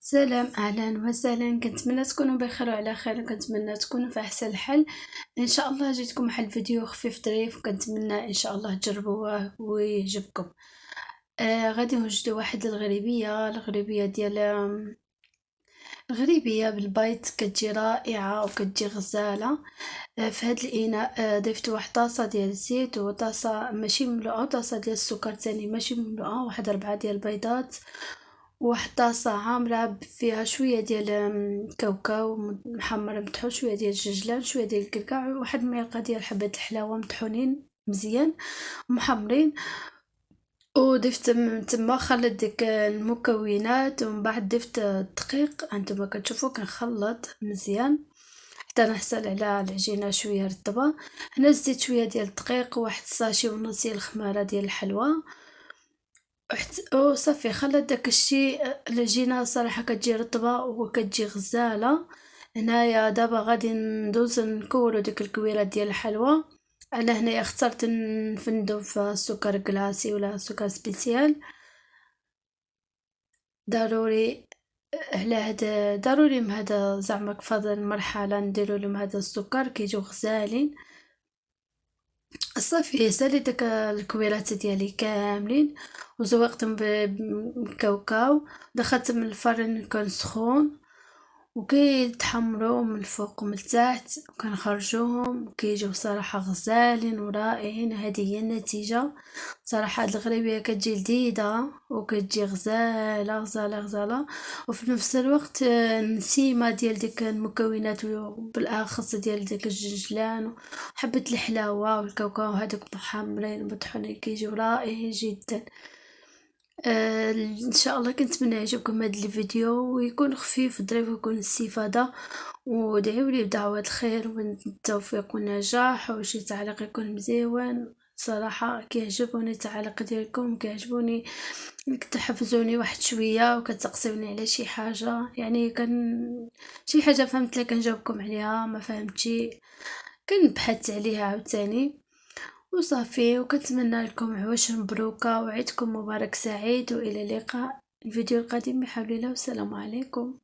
سلام، اهلا وسهلا. كنتمنى تكونوا بخير وعلى خير، وكنتمنى تكونوا في احسن الحال. ان شاء الله جيتكم واحد الفيديو خفيف ظريف، وكنتمنى ان شاء الله تجربوه ويعجبكم. غادي نوجدوا واحد الغريبيه ديال الغريبيه بالبيض، كتجي رائعه وكتجي غزاله. في هاد الاناء ضفت واحد طاسه ديال الزيت وطاسه ماشي مملوءه، وطاسه ديال السكر تاني ماشي مملوءه، واحد 4 ديال البيضات، وواحد طاسة عامرة فيها شوية ديال كاوكاو محمر مطحون، شوية ديال الججلان، شوية ديال الكركاع، واحد المعلقة ديال حبات الحلاوة مطحونين مزيان محمرين. وضفت تما خلط ديك المكونات، ومن بعد ضفت الدقيق. انتما كتشوفوا كنخلط مزيان حتى نحصل على العجينه شويه رطبه. هنا زدت شويه ديال الدقيق، واحد الساشي ونص ديال الخماره ديال الحلوى، صافي خلط داك الشي. العجينه صراحه كتجي رطبه وكتجي غزاله. هنايا دابا غادي ندوز نكورو ديك الكويرات ديال الحلوى. انا هنايا اخترت نفندو في سكر كلاسي ولا سكر سبيسيال. ضروري على هذا، ضروري من هذا زعما فضل المرحله نديرو لهم هذا السكر كيجيو غزالين. صافي ساليت داك الكويرات ديالي كاملين وزوقتهم بالكاوكاو. دخلت من الفرن كان سخون وكيتحمروا من الفوق ومن التحت، وكنخرجوهم وكيجيو صراحه غزالين ورائعين. هذه هي النتيجه. صراحه هاد الغريبيه كتجي لذيذه وكتجي غزاله غزاله غزاله، وفي نفس الوقت النسيمه ديال ديك المكونات، وبالاخص ديال ديك الجنجلان وحبه الحلاوه والكاوكاو هذوك محمرين مطحونين كيجيو رائعين جدا. ان شاء الله كنتمنى يعجبكم هذا الفيديو ويكون خفيف ظريف ويكون استفاده، ودعيوا لي بدعوات الخير والتوفيق والنجاح، وشي تعليق يكون مزيون. صراحه كيعجبوني التعاليق ديالكم، كيعجبوني انك تحفزوني واحد شويه وكتسقسيوني على شي حاجه، يعني شي حاجه فهمت لك كنجاوبكم عليها، ما فهمتش كنبحث عليها عاوتاني وصافي. وكنتمنى لكم عواش مبروكه وعيدكم مبارك سعيد، والى اللقاء الفيديو القادم بحول الله، والسلام عليكم.